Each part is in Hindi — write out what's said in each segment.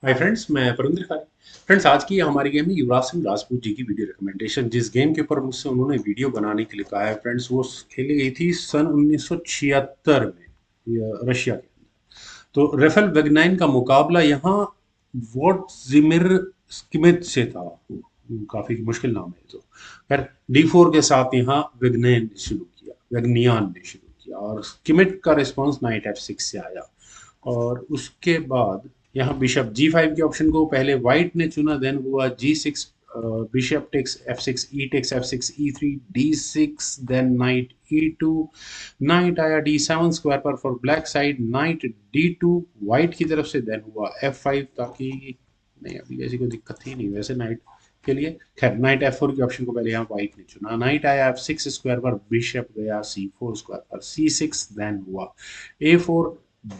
हाय फ्रेंड्स, मैं परिंदर खारी। फ्रेंड्स, आज की हमारी गेम है युवराज सिंह राजपूत जी की वीडियो रिकमेंडेशन। जिस गेम के ऊपर मुझसे उन्होंने वीडियो बनाने के लिए कहा है फ्रेंड्स, वो खेली गई थी सन 1976 में रशिया के अंदर। तो रेफेल वेगनाइन का मुकाबला यहाँ वोटजिमिर स्किमित से था। काफी मुश्किल नाम है। तो खैर, D4 के साथ यहाँ वेगनैन ने शुरू किया, वेगनियान ने शुरू किया, और स्किमिट का रिस्पॉन्स नाइट F6 से आया। और उसके बाद यहाँ बिशप G5 के ऑप्शन को पहले व्हाइट ने चुना, देन हुआ G6, bishop takes F6, E takes F6, E3, D6, then knight E2, knight आया D7 स्क्वायर पर for black side, knight D2 white की तरफ से, देन हुआ F5, ताकि नहीं अभी ऐसी कोई दिक्कत थी नहीं वैसे नाइट के लिए। खैर, नाइट F4 के ऑप्शन को पहले यहाँ व्हाइट ने चुना, नाइट आया F6 स्क्वायर पर, बिशप गया C4 स्क्वायर पर, C6, देन हुआ A4,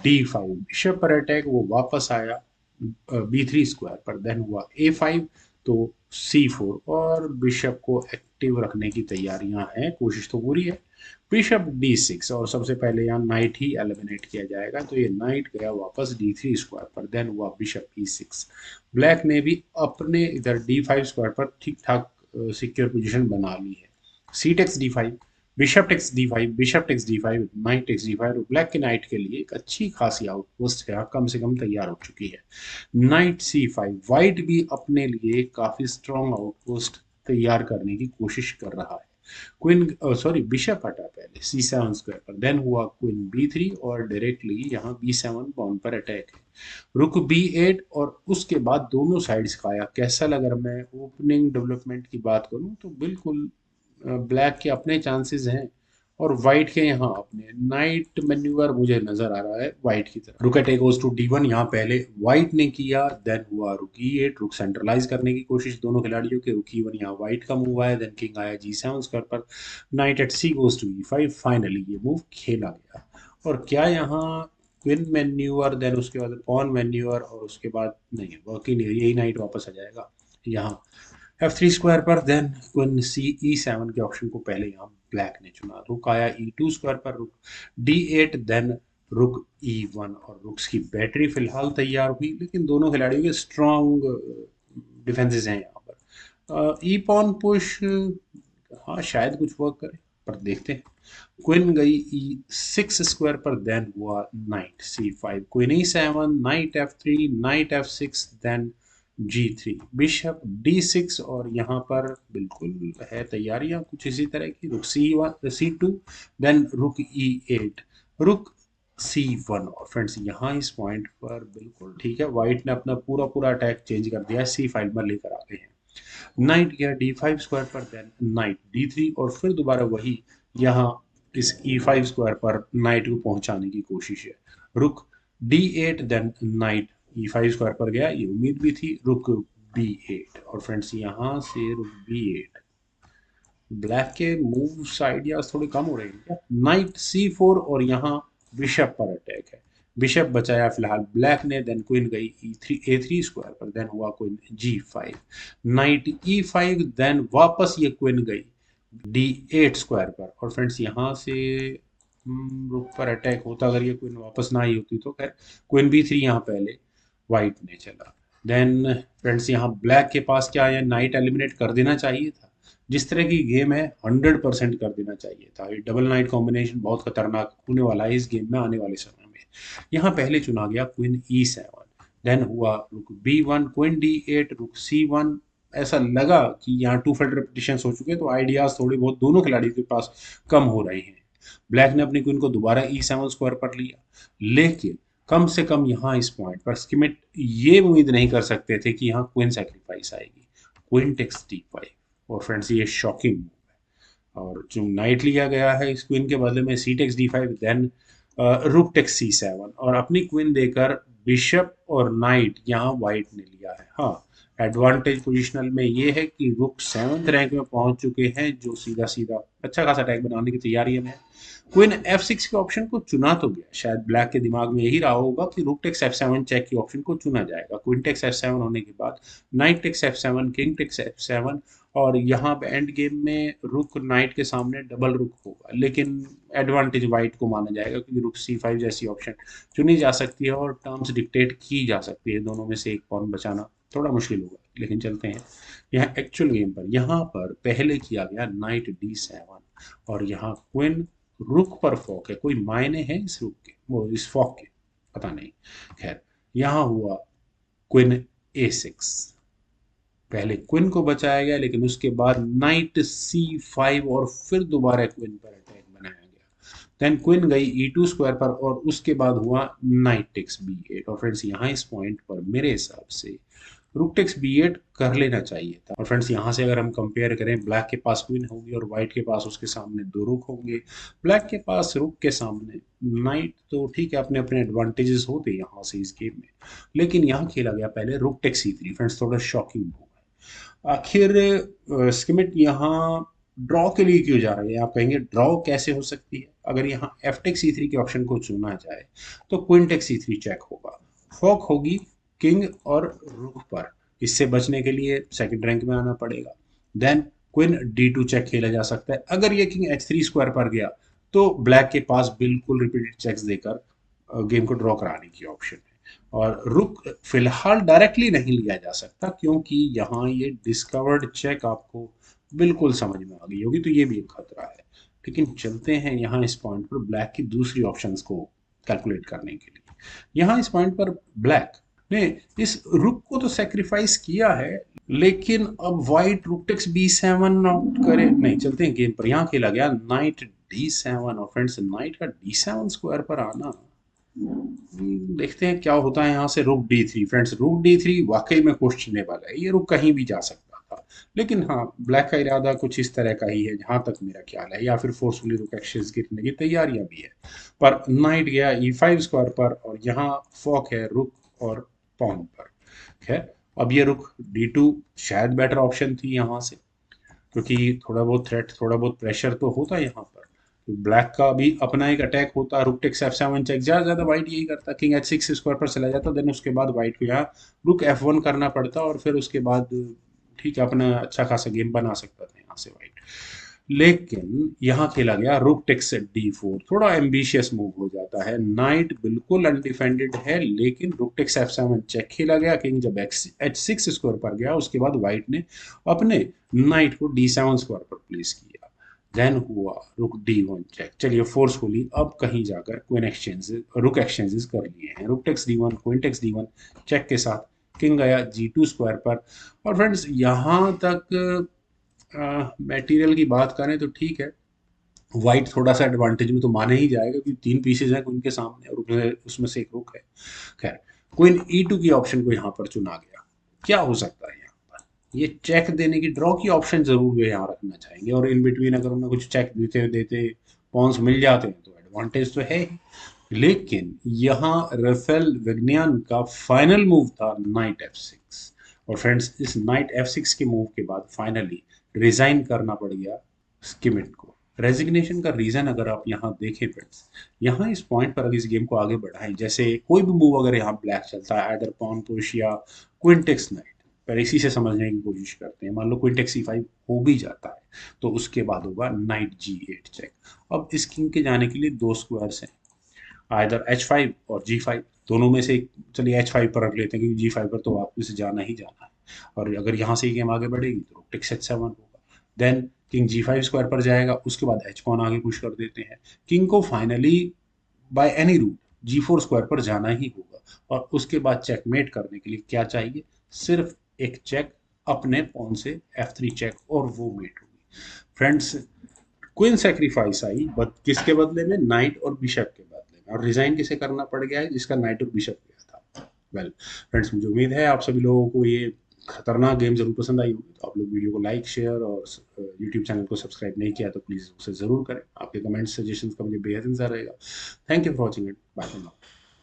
D5, बिशप पर अटैक वो वापस आया B3 स्क्वायर पर, देन हुआ A5, तो C4, और बिशप को एक्टिव रखने की तैयारियां हैं, कोशिश तो पूरी है। बिशप D6, और सबसे पहले यहाँ नाइट ही एलिमिनेट किया जाएगा, तो ये नाइट गया वापस D3 स्क्वायर पर, देन हुआ बिशप E6। ब्लैक ने भी अपने इधर D5 स्क्वायर पर ठीक ठाक सिक्योर पोजीशन बना ली है। C takes D5, bishop takes D5, bishop takes D5, knight takes D5, और ब्लैक के नाइट के लिए एक अच्छी खासी आउटपोस्ट है, कम से कम तैयार हो चुकी है। नाइट C5, वाइट भी अपने लिए काफी स्ट्रॉन्ग आउटपोस्ट तैयार करने की कोशिश कर रहा है। क्वीन, सॉरी, बिशप हटा पहले C7 स्क्वायर पर, देन हुआ क्वीन B3, और डायरेक्टली यहाँ B7 पॉन पर अटैक है। रुक B8, और उसके बाद दोनों साइड्स का आया। कैसा लगा? अगर मैं ओपनिंग डेवलपमेंट की बात करूं तो बिल्कुल ब्लैक के अपने चांसेस हैं, और वाइट के यहाँ अपने। नाइट मैन्यूवर मुझे नजर आ रहा है वाइट की तरफ। रुक एट गोज टू D1, यहाँ पहले वाइट ने किया, देन हुआ रुक E8, रुक सेंट्रलाइज करने की कोशिश दोनों खिलाड़ियों के। रुक E1, यहाँ वाइट का मूव आया, देन किंग आया G7 स्क्वायर पर, knight at C goes to E5। Finally ये मूव खेला गया। और क्या यहाँ क्विन मैन्यूवर, देन उसके बाद पॉन मैन्यूवर, और उसके बाद नहीं वर्क ही नहीं, यही नाइट वापस आ जाएगा यहाँ F3 स्क्वायर पर, देन क्वीन E7 के ऑप्शन को पहले यहाँ ब्लैक ने चुना। रुक आया E2 स्क्वायर पर, रुक D8, देन रुक E1, और रुक्स की बैटरी फिलहाल तैयार हुई, लेकिन दोनों खिलाड़ियों के स्ट्रॉन्ग डिफेंसेस हैं यहाँ पर। ई पॉन पुश, हाँ शायद कुछ वर्क करे, पर देखते हैं। क्वीन गई E6 स्क्वायर पर, देन हुआ knight C5, queen E7, knight F3, knight F6, then G3, bishop D6, और यहाँ पर बिल्कुल है तैयारियां कुछ इसी तरह की। रुक C1, C2, देन रुक E8, रुक C1, और फ्रेंड्स यहाँ इस पॉइंट पर बिल्कुल ठीक है, व्हाइट ने अपना पूरा पूरा अटैक चेंज कर दिया है, C5 पर लेकर आ गए हैं। नाइट गया D5 स्क्वायर पर, देन नाइट D3, और फिर दोबारा वही यहाँ इस E5 स्क्वायर पर नाइट को पहुंचाने की कोशिश है। रुक D8, then night E5 square पर गया, ये उम्मीद भी थी। रुक B8, और फ्रेंड्स यहाँ से रुक B8, ब्लैक के मूव आइडियाज थोड़े कम हो रहे हैं क्या? नाइट C4, और यहाँ बिशप पर अटैक है। बिशप बचाया फिलहाल ब्लैक ने, देन क्वीन गई A3 स्क्वायर पर, देन हुआ queen G5, night E5, then वापस ये क्वीन गई D8 स्क्वायर पर, और फ्रेंड्स यहाँ से रुक पर अटैक होता अगर ये क्वीन वापस ना आई होती तो। खैर, क्वीन B3 यहाँ पहले वाइट ने चला। देन फ्रेंड्स यहाँ ब्लैक के पास क्या है, नाइट एलिमिनेट कर देना चाहिए था। जिस तरह की गेम है 100% कर देना चाहिए था। ये डबल नाइट कॉम्बिनेशन बहुत खतरनाक होने वाला है इस गेम में आने वाले समय में। यहाँ पहले चुना गया क्वीन E7, देन हुआ रुक B1, क्वीन D8, रुक C1। ऐसा लगा कि यहाँ टू फोल्ड रिपीटिशन हो चुके हैं, तो आइडियाज थोड़ी बहुत दोनों खिलाड़ियों के पास कम हो रहे हैं। ब्लैक ने अपनी क्वीन को दोबारा E7 स्क्वायर पर लिया, लेकिन कम से कम यहाँ इस पॉइंट पर स्किमिट ये उम्मीद नहीं कर सकते थे कि यहाँ क्वीन सैक्रिफाइस आएगी। क्वीन टेक्स D5, और फ्रेंड्स ये शॉकिंग मूव है। और जो नाइट लिया गया है इस क्वीन के बदले में C takes D5, then rook takes C7, और अपनी क्वीन देकर बिशप और नाइट यहाँ व्हाइट ने लिया है। हाँ, एडवांटेज पोजिशनल में ये है कि रुक 7th रैंक में पहुंच चुके हैं, जो सीधा सीधा अच्छा खासा अटैक बनाने की तैयारी में है। क्वीन F6 के ऑप्शन को चुना तो गया, शायद ब्लैक के दिमाग में यही रहा होगा कि रुक टेक्स F7 चेक की ऑप्शन को चुना जाएगा। क्वीन टेक्स F7 होने के बाद knight takes F7, king takes F7, और यहाँ पे एंड गेम में रुक नाइट के सामने डबल रुक होगा, लेकिन एडवांटेज वाइट को माना जाएगा क्योंकि रुक C5 जैसी ऑप्शन चुनी जा सकती है और टर्म्स डिक्टेट की जा सकती है। दोनों में से एक पॉन बचाना थोड़ा मुश्किल होगा, लेकिन चलते हैं यहाँ एक्चुअल गेम पर। यहाँ पर पहले किया गया नाइट D7 और यहाँ क्वीन रुक पर फॉक है। कोई मायने हैं इस रुक के, वो इस फॉक के, पता नहीं। खैर, यहाँ हुआ क्वीन A6, पहले क्वीन को बचाया गया लेकिन उसके बाद नाइट C5 और फिर दोबारा क्वीन पर अटैक बनाया गया। देन क्वीन गई E2 स्क्वायर पर और उसके बाद हुआ नाइट टेक्स B8। और फ्रेंड्स यहाँ इस पॉइंट पर मेरे हिसाब से रुक टेक्स B8 कर लेना चाहिए था। और फ्रेंड्स यहाँ से अगर हम कंपेयर करें, ब्लैक के पास क्वीन होगी और व्हाइट के पास उसके सामने दो रुक होंगे। ब्लैक के पास रुक के सामने नाइट, तो ठीक है, अपने अपने एडवांटेजेस होते यहाँ से इस गेम में, लेकिन यहाँ खेला गया पहले रुक टेक्स C3। फ्रेंड्स थोड़ा शॉकिंग मूव है। आखिर स्किमिट यहाँ ड्रॉ के लिए क्यों जा रहे हैं? आप कहेंगे ड्रॉ कैसे हो सकती है? अगर यहाँ एफ टेक्स C3 के ऑप्शन को चुना जाए तो क्वीन टेक्स C3 चेक होगा, फॉक होगी किंग और रुक पर। इससे बचने के लिए सेकंड रैंक में आना पड़ेगा। देन क्वीन D2 चेक खेला जा सकता है। अगर ये किंग H3 स्क्वायर पर गया तो ब्लैक के पास बिल्कुल रिपीटेड चेक्स देकर गेम को ड्रॉ कराने की ऑप्शन है। और रुक फिलहाल डायरेक्टली नहीं लिया जा सकता क्योंकि यहाँ ये डिस्कवर्ड चेक आपको बिल्कुल समझ में आ गई होगी, तो ये भी एक खतरा है। लेकिन चलते हैं यहाँ इस पॉइंट पर ब्लैक की दूसरी ऑप्शंस को कैलकुलेट करने के लिए। यहाँ इस पॉइंट पर ब्लैक ने इस रुक को तो सेक्रीफाइस किया है, लेकिन अब white rook takes B7 out करे नहीं। चलते हैं गेम पर। यहाँ खेला गया नाइट D7 और फ्रेंड्स नाइट का D7 स्क्वायर पर आना, देखते हैं क्या होता है। यहाँ से रुक D3। फ्रेंड्स रुक D3 वाकई में क्वेश्चनेबल है, ये रुक कहीं भी जा सकता था, लेकिन हाँ, ब्लैक का इरादा कुछ इस तरह का ही है जहां तक मेरा ख्याल है, या फिर फोर्सफुली रुक एक्शंस गिरने की तैयारियां भी है। पर नाइट गया E5 स्क्वायर पर और यहाँ फॉक है रुक और पॉन पर। खैर, अब ये रुक D2 शायद बेटर ऑप्शन थी यहाँ से, क्योंकि थोड़ा बहुत थ्रेट, थोड़ा बहुत प्रेशर तो होता है यहाँ पर। तो ब्लैक का भी अपना एक अटैक होता, रुक टेक्स F7 चेक, ज़्यादा ज़्यादा वाइट यही करता, किंग H6 स्क्वायर पर चला जाता, देन उसके बाद वाइट को यहाँ रुक F1 करना पड़ता और फिर उसके बाद ठीक है अपना अच्छा खासा गेम बना सकता था यहाँ से वाइट। लेकिन यहाँ खेला गया रुक टेक्स D4, थोड़ा एम्बिशियस मूव हो जाता है। नाइट बिल्कुल अनडिफेंडेड है लेकिन रुक टेक्स F7 चेक खेला गया। किंग जब H6 स्क्वायर पर गया उसके बाद व्हाइट ने अपने नाइट को D7 स्क्वायर पर प्लेस किया। देन हुआ रुक D1 चेक। चलिए फोर्सफुली अब कहीं जाकर क्वीन एक्सचेंजेस, रुक एक्सचेंजेस कर लिए हैं। Rook takes D1, queen takes D1 check के साथ किंग गया G2 स्क्वायर पर। और फ्रेंड्स यहाँ तक मटेरियल की बात करें तो ठीक है, वाइट थोड़ा सा एडवांटेज में तो माना ही जाएगा क्योंकि तीन पीसेज हैं क्वीन के सामने और उसमें से एक रुक है। खैर, क्वीन E2 की ऑप्शन को यहाँ पर चुना गया। क्या हो सकता है यहाँ पर? ये चेक देने की, ड्रॉ की ऑप्शन जरूर वे यहाँ रखना चाहेंगे और इन बिटवीन अगर उन्हें कुछ चेक देते देते पॉन्स मिल जाते हैं तो एडवांटेज तो है ही। लेकिन यहाँ राफेल विग्नियान का फाइनल मूव था नाइट F6। और फ्रेंड्स इस नाइट F6 के मूव के बाद फाइनली रिजाइन करना पड़ गया स्किमिट को। रेजिग्नेशन का रीजन अगर आप यहाँ देखें फ्रेंड्स, यहाँ इस पॉइंट पर अगर इस गेम को आगे बढ़ाएं, जैसे कोई भी मूव अगर यहाँ ब्लैक चलता है, आइदर पॉन पुश या क्वीन टेक्स नाइट, पर इसी से समझने की कोशिश करते हैं। मान लो क्वीन टेक्स C5 हो भी जाता है तो उसके बाद होगा नाइट G8 चेक। अब इस किंग के जाने के लिए दो स्क्वायर्स हैं, आइदर H5 और G5, दोनों में से चलिए H5 पर रख लेते हैं क्योंकि G5 पर तो वापस जाना ही जाना है। और अगर यहाँ से गेम आगे बढ़ेगी तो टेक्स H7 होगा, देन किंग G5 स्क्वायर पर जाएगा, उसके बाद H पॉन आगे पुश कर देते हैं। किंग को finally by any route G4 square पर जाना ही होगा और उसके बाद चेकमेट करने के लिए क्या चाहिए? सिर्फ एक चेक अपने पॉन से F3 चेक और वो मेट होगी। Friends, queen sacrifice I but किसके बदले में? नाइट और बिशप के बदले में। और रिजाइन किसे करना पड़ गया है? जिसका नाइट और बिशप गया था। वेल फ्रेंड्स, मुझे उम्मीद है आप सभी लोगों को ये खतरनाक गेम जरूर पसंद आई होगी। तो आप लोग वीडियो को लाइक, शेयर और यूट्यूब चैनल को सब्सक्राइब नहीं किया तो प्लीज़ उसे ज़रूर करें। आपके कमेंट सजेशंस का मुझे बेहद इंतजार रहेगा। Thank you for watching it. Bye for now.